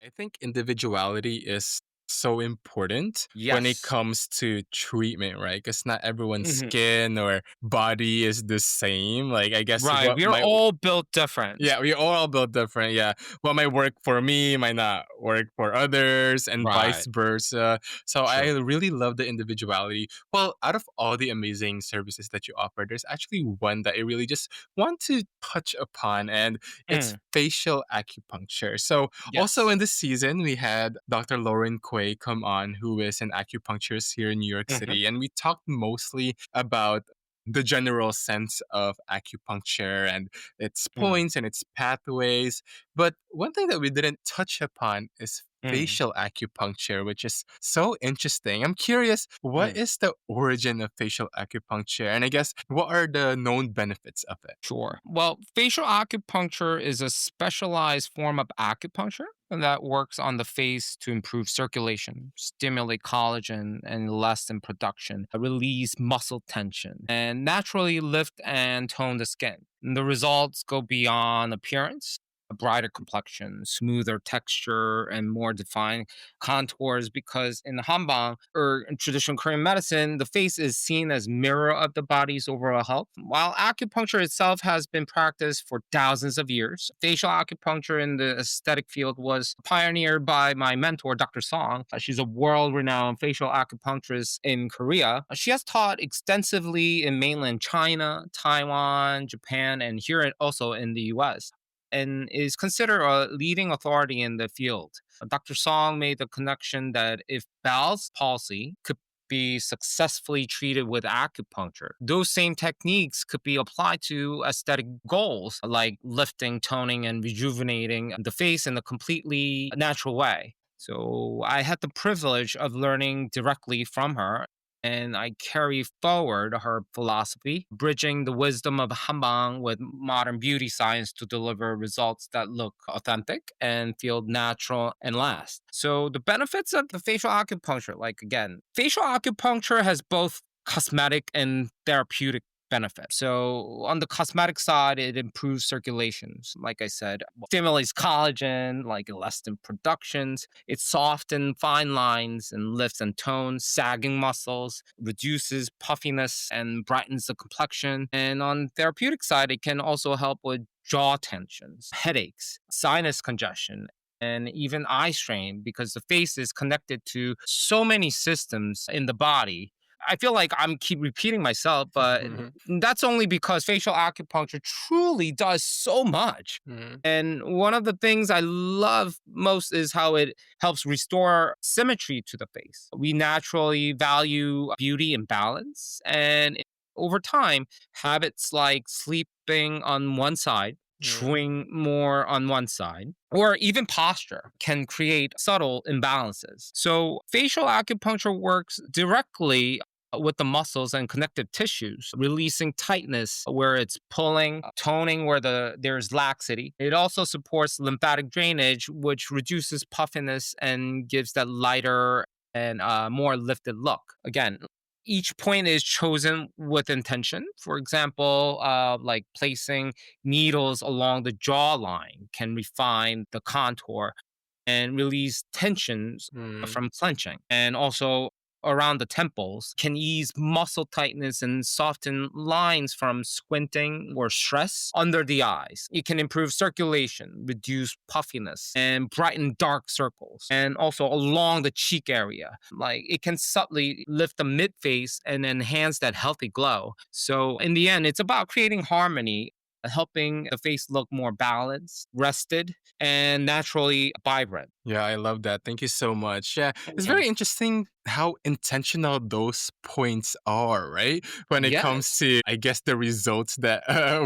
[SPEAKER 3] I think individuality is so important when it
[SPEAKER 2] Yes.
[SPEAKER 3] comes to treatment, right? Because not everyone's
[SPEAKER 2] Mhm.
[SPEAKER 3] skin or body is the same. Like, I guess
[SPEAKER 2] Right.
[SPEAKER 3] what
[SPEAKER 2] We are
[SPEAKER 3] might
[SPEAKER 2] all built different.
[SPEAKER 3] yeah, we all built different. Yeah. What might work for me might not work for others, and vice
[SPEAKER 2] Right.
[SPEAKER 3] versa. So I
[SPEAKER 2] True.
[SPEAKER 3] really love the individuality. Well, out of all the amazing services that you offer, there's actually one that I really just want to touch upon, and it's
[SPEAKER 2] Mm.
[SPEAKER 3] facial acupuncture. So also
[SPEAKER 2] Yes.
[SPEAKER 3] in this season, we had Dr. Lauren Quay come on, who is an acupuncturist here in New York
[SPEAKER 2] Mhm.
[SPEAKER 3] City, and we talked mostly about the general sense of acupuncture and its
[SPEAKER 2] Mm.
[SPEAKER 3] points and its pathways. But one thing that we didn't touch upon is
[SPEAKER 2] Mm.
[SPEAKER 3] facial acupuncture, which is so interesting. I'm curious, what
[SPEAKER 2] Mm.
[SPEAKER 3] is the origin of facial acupuncture? And I guess, what are the known benefits of it?
[SPEAKER 2] Sure. Well, facial acupuncture is a specialized form of acupuncture that works on the face to improve circulation, stimulate collagen and elastin production, release muscle tension, and naturally lift and tone the skin. And the results go beyond appearance. A brighter complexion, smoother texture, and more defined contours because in Hanbang or in traditional Korean medicine, the face is seen as mirror of the body's overall health. While acupuncture itself has been practiced for thousands of years, facial acupuncture in the aesthetic field was pioneered by my mentor, Dr. Song. She's a world-renowned facial acupuncturist in Korea. She has taught extensively in mainland China, Taiwan, Japan, and here also in the US, and is considered a leading authority in the field. Dr. Song made the connection that if Bell's palsy could be successfully treated with acupuncture, those same techniques could be applied to aesthetic goals like lifting, toning, and rejuvenating the face in a completely natural way. So I had the privilege of learning directly from her, and I carry forward her philosophy, bridging the wisdom of Hanbang with modern beauty science to deliver results that look authentic and feel natural and last. So, the benefits of the facial acupuncture, like again, facial acupuncture has both cosmetic and therapeutic benefits. So, on the cosmetic side, it improves circulations. Like I said, stimulates collagen, like elastin productions. It softens fine lines and lifts and tones sagging muscles, reduces puffiness and brightens the complexion. And on therapeutic side, it can also help with jaw tensions, headaches, sinus congestion, and even eye strain because the face is connected to so many systems in the body. I feel like I'm keep repeating myself, but
[SPEAKER 3] Mhm,
[SPEAKER 2] that's only because facial acupuncture truly does so much.
[SPEAKER 3] mhm,
[SPEAKER 2] And one of the things I love most is how it helps restore symmetry to the face. We naturally value beauty and balance. And over time, habits like sleeping on one side,
[SPEAKER 3] mhm,
[SPEAKER 2] chewing more on one side, or even posture can create subtle imbalances. So, facial acupuncture works directly with the muscles and connective tissues, releasing tightness where it's pulling, toning where there's laxity. It also supports lymphatic drainage, which reduces puffiness and gives that lighter and more lifted look. Again, each point is chosen with intention. For example, like placing needles along the jawline can refine the contour and release tensions
[SPEAKER 3] mhm,
[SPEAKER 2] from clenching. And also around the temples can ease muscle tightness and soften lines from squinting or stress under the eyes. It can improve circulation, reduce puffiness, and brighten dark circles. And also along the cheek area, like it can subtly lift the mid face and enhance that healthy glow. So in the end, it's about creating harmony, helping the face look more balanced, rested, and naturally vibrant.
[SPEAKER 3] Yeah, I love that. Thank you so much. Yeah, it's
[SPEAKER 2] Mhm.
[SPEAKER 3] very interesting how intentional those points are, right? When it comes
[SPEAKER 2] Yes.
[SPEAKER 3] to, I guess, the results that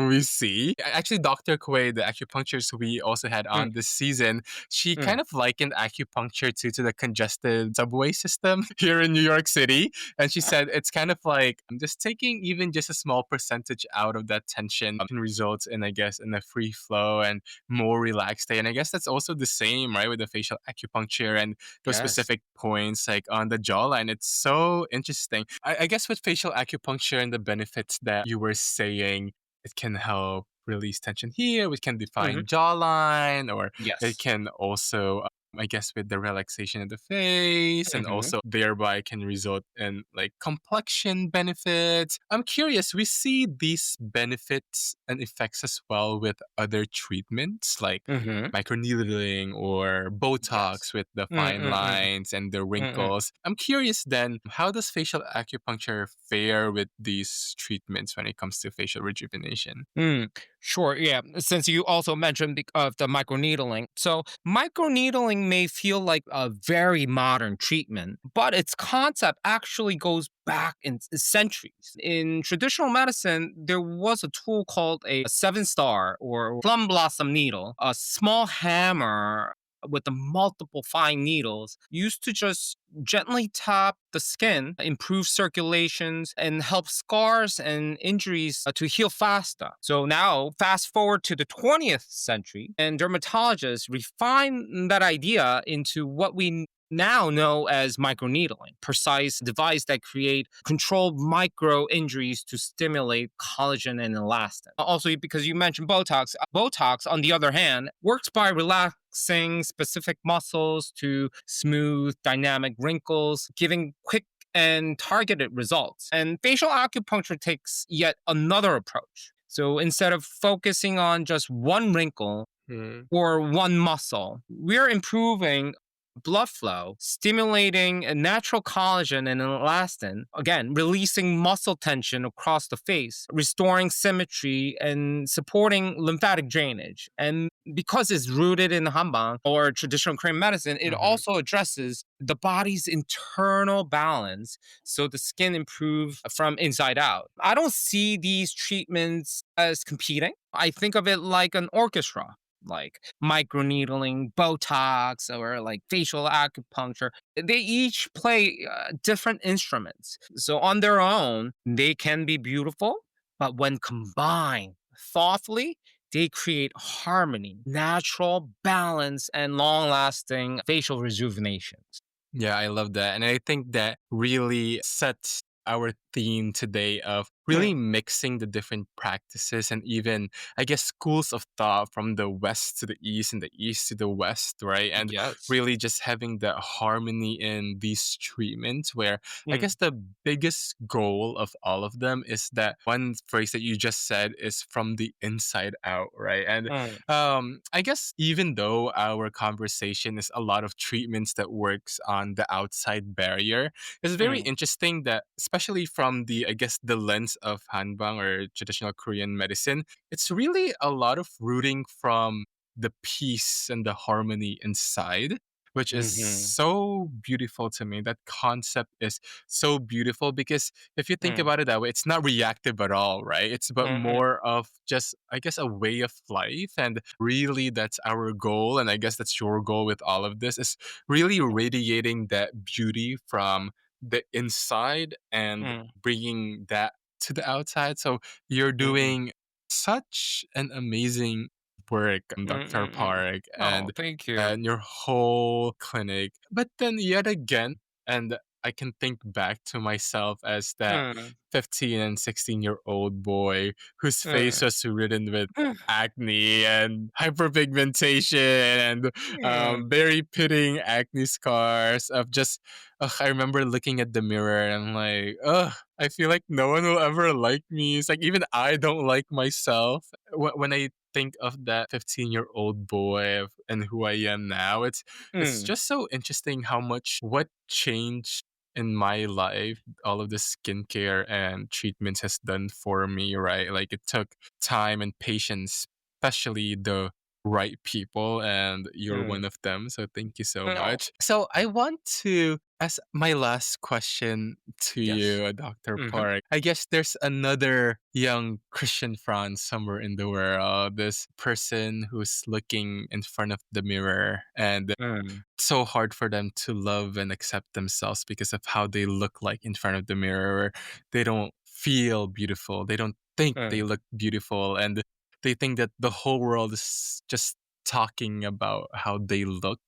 [SPEAKER 3] we see. Actually, Dr. Kuei, the acupuncturist we also had
[SPEAKER 2] Mm,
[SPEAKER 3] on this season, she
[SPEAKER 2] mm.
[SPEAKER 3] kind of likened acupuncture to the congested subway system here in New York City. And she said it's kind of like just taking even just a small percentage out of that tension can result in, I guess, in a free flow and more relaxed day. And I guess that's also the same, right, with the facial acupuncture and those
[SPEAKER 2] Yes.
[SPEAKER 3] specific points like on the jawline. It's so interesting. I guess with facial acupuncture and the benefits that you were saying, it can help release tension here, we can
[SPEAKER 2] Mhm.
[SPEAKER 3] define jawline, or it
[SPEAKER 2] Yes.
[SPEAKER 3] can also I guess with the relaxation of the face, and
[SPEAKER 2] Mhm.
[SPEAKER 3] also thereby can result in like complexion benefits. I'm curious, we see these benefits and effects as well with other treatments like
[SPEAKER 2] Mhm.
[SPEAKER 3] microneedling or
[SPEAKER 2] Yes.
[SPEAKER 3] Botox with the
[SPEAKER 2] Mm,
[SPEAKER 3] fine
[SPEAKER 2] mm, mm,
[SPEAKER 3] lines and the
[SPEAKER 2] mm, mm.
[SPEAKER 3] wrinkles. I'm curious then, how does facial acupuncture fare with these treatments when it comes to facial rejuvenation?
[SPEAKER 2] Mm, sure. Yeah. Since you also mentioned of the microneedling. So, microneedling may feel like a very modern treatment, but its concept actually goes back in centuries. In traditional medicine, there was a tool called a seven star or plum blossom needle, a small hammer with the multiple fine needles used to just gently tap the skin, improve circulations, and help scars and injuries to heal faster. So now, fast forward to the 20th century, and dermatologists refine that idea into what we now know as microneedling, precise device that create controlled micro injuries to stimulate collagen and elastin. Also, because you mentioned Botox, Botox, on the other hand, works by relaxing specific muscles to smooth, dynamic wrinkles, giving quick and targeted results. And facial acupuncture takes yet another approach. So instead of focusing on just one wrinkle,
[SPEAKER 3] Mm.
[SPEAKER 2] or one muscle. We're improving blood flow, stimulating a natural collagen and elastin, again, releasing muscle tension across the face, restoring symmetry, and supporting lymphatic drainage. And because it's rooted in Hanbang or traditional Korean medicine, it
[SPEAKER 3] Hmm.
[SPEAKER 2] also addresses the body's internal balance so the skin improves from inside out. I don't see these treatments as competing. I think of it like an orchestra, like microneedling, Botox, or like facial acupuncture. They each play different instruments. So on their own, they can be beautiful, but when combined thoughtfully, they create harmony, natural balance, and long lasting facial rejuvenations.
[SPEAKER 3] Yeah, I love that. And I think that really sets our theme today of
[SPEAKER 2] Mm,
[SPEAKER 3] really mixing the different practices and even, I guess, schools of thought from the West to the East and the East to the West, right? And
[SPEAKER 2] yes.
[SPEAKER 3] really just having that harmony in these treatments where I
[SPEAKER 2] Mm,
[SPEAKER 3] guess the biggest goal of all of them is that one phrase that you just said is from the inside out, right? And
[SPEAKER 2] mm,
[SPEAKER 3] I guess even though our conversation is a lot of treatments that works on the outside barrier, it's very
[SPEAKER 2] mm,
[SPEAKER 3] interesting that, especially from the, I guess, the lens of Hanbang or traditional Korean medicine, it's really a lot of rooting from the peace and the harmony inside, which is
[SPEAKER 2] mhm,
[SPEAKER 3] so beautiful to me. That concept is so beautiful because if you think
[SPEAKER 2] mm,
[SPEAKER 3] about it that way, it's not reactive at all, right? It's but
[SPEAKER 2] mm, mm,
[SPEAKER 3] more of just, I guess, a way of life. And really, that's our goal. And I guess that's your goal with all of this is really radiating that beauty from the inside and
[SPEAKER 2] mm,
[SPEAKER 3] bringing that to the outside. So you're
[SPEAKER 2] mm, mm,
[SPEAKER 3] doing such an amazing work,
[SPEAKER 2] mm,
[SPEAKER 3] Dr.
[SPEAKER 2] mm, mm.
[SPEAKER 3] Park,
[SPEAKER 2] Oh, thank you.
[SPEAKER 3] and your whole clinic. But then yet again, and I can think back to myself as that
[SPEAKER 2] Mm,
[SPEAKER 3] 15 and 16-year-old boy whose face
[SPEAKER 2] mm,
[SPEAKER 3] was ridden with
[SPEAKER 2] mm,
[SPEAKER 3] acne and hyperpigmentation and
[SPEAKER 2] mm,
[SPEAKER 3] very pitting acne scars of just, ugh, I remember looking at the mirror and I'm like, ugh, I feel like no one will ever like me. It's like even I don't like myself. When I think of that 15-year-old boy and who I am now, it's
[SPEAKER 2] mm,
[SPEAKER 3] just so interesting how much what changed in my life, all of the skincare and treatments has done for me, right? Like it took time and patience, especially the right people, and you're one
[SPEAKER 2] Mm.
[SPEAKER 3] of them. So thank you so
[SPEAKER 2] Oh,
[SPEAKER 3] much. So I want to ask my last question to
[SPEAKER 2] yes.
[SPEAKER 3] you, Dr.
[SPEAKER 2] Hmm.
[SPEAKER 3] Park. I guess there's another young Christian Franz somewhere in the world, this person who's looking in front of the mirror, and
[SPEAKER 2] Mm.
[SPEAKER 3] so hard for them to love and accept themselves because of how they look like in front of the mirror. They don't feel beautiful. They don't think they
[SPEAKER 2] Mm.
[SPEAKER 3] look beautiful. And they think that the whole world is just talking about how they look.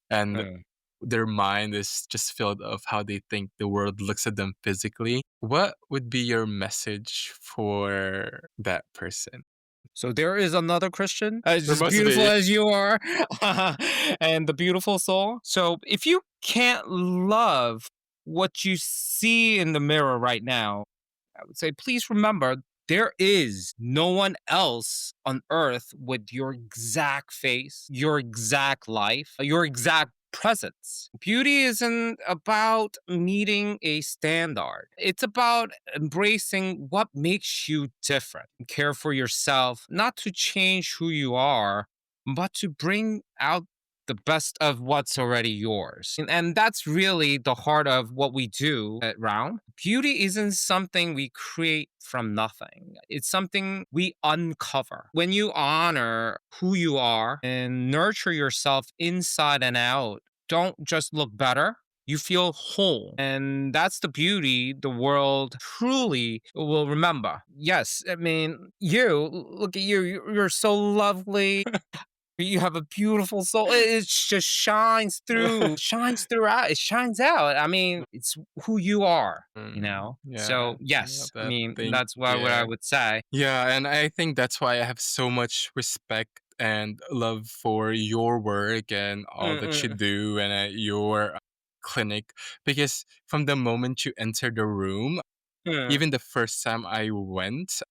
[SPEAKER 3] And
[SPEAKER 2] Mm.
[SPEAKER 3] their mind is just filled of how they think the world looks at them physically. What would be your message for that person?
[SPEAKER 2] So there is another Christian as
[SPEAKER 3] There
[SPEAKER 2] as
[SPEAKER 3] must
[SPEAKER 2] beautiful
[SPEAKER 3] be.
[SPEAKER 2] as you are, and the beautiful soul. So if you can't love what you see in the mirror right now, I would say please remember there is no one else on earth with your exact face, your exact life, your exact presence. Beauty isn't about meeting a standard. It's about embracing what makes you different. Care for yourself, not to change who you are, but to bring out the best of what's already yours. And that's really the heart of what we do at RAUM. Beauty isn't something we create from nothing. It's something we uncover. When you honor who you are and nurture yourself inside and out, don't just look better, you feel whole. And that's the beauty the world truly will remember. Yes, I mean, look at you, you're so lovely. You have a beautiful soul. It just shines through, shines throughout. It shines out. I mean, it's who you are, you know?
[SPEAKER 3] Yeah,
[SPEAKER 2] So,
[SPEAKER 3] I love
[SPEAKER 2] yes, I
[SPEAKER 3] that.
[SPEAKER 2] mean,
[SPEAKER 3] Thank
[SPEAKER 2] that's what I
[SPEAKER 3] you.
[SPEAKER 2] would say.
[SPEAKER 3] Yeah, and I think that's why I have so much respect and love for your work and all that you
[SPEAKER 2] Mm,
[SPEAKER 3] do and at your clinic, because from the moment you enter the room,
[SPEAKER 2] mm,
[SPEAKER 3] even the first time I went,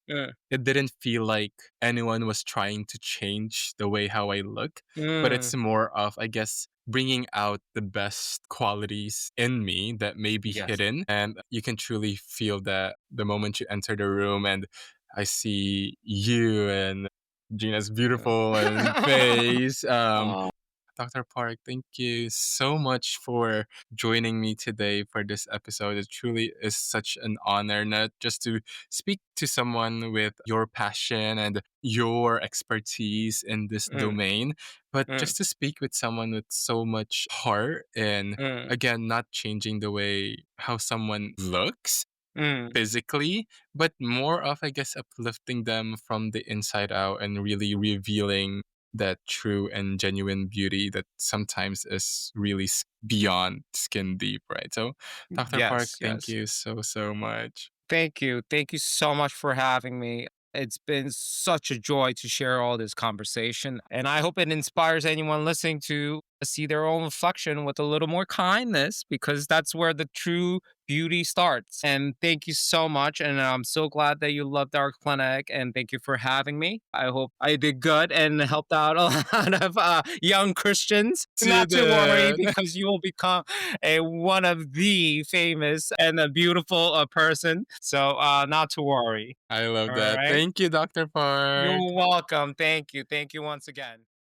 [SPEAKER 2] mm,
[SPEAKER 3] it didn't feel like anyone was trying to change the way how I look, but
[SPEAKER 2] mm.
[SPEAKER 3] it's more of, I guess, bringing out the best qualities in me that may be
[SPEAKER 2] Yes.
[SPEAKER 3] hidden. And you can truly feel that the moment you enter the room and I see you and Gina's beautiful and face.
[SPEAKER 2] Oh,
[SPEAKER 3] Dr. Park, thank you so much for joining me today for this episode. It truly is such an honor not just to speak to someone with your passion and your expertise in this
[SPEAKER 2] mm,
[SPEAKER 3] domain, but
[SPEAKER 2] mm,
[SPEAKER 3] just to speak with someone with so much heart and
[SPEAKER 2] mm,
[SPEAKER 3] again, not changing the way how someone looks
[SPEAKER 2] mm.
[SPEAKER 3] physically, but more of, I guess, uplifting them from the inside out and really revealing that true and genuine beauty that sometimes is really beyond skin deep, right? So, Dr. Park,
[SPEAKER 2] Yes,
[SPEAKER 3] thank
[SPEAKER 2] yes.
[SPEAKER 3] you so, so much.
[SPEAKER 2] Thank you. Thank you so much for having me. It's been such a joy to share all this conversation. And I hope it inspires anyone listening to see their own reflection with a little more kindness, because that's where the true beauty starts. And thank you so much. And I'm so glad that you loved our clinic. And thank you for having me. I hope I did good and helped out a lot of young Christians.
[SPEAKER 3] You
[SPEAKER 2] Not to worry,
[SPEAKER 3] did.
[SPEAKER 2] because you will become one of the famous and a beautiful person. So not to worry.
[SPEAKER 3] I love
[SPEAKER 2] All
[SPEAKER 3] that.
[SPEAKER 2] right.
[SPEAKER 3] Thank you, Dr. Park.
[SPEAKER 2] You're welcome. Thank you. Thank you once again.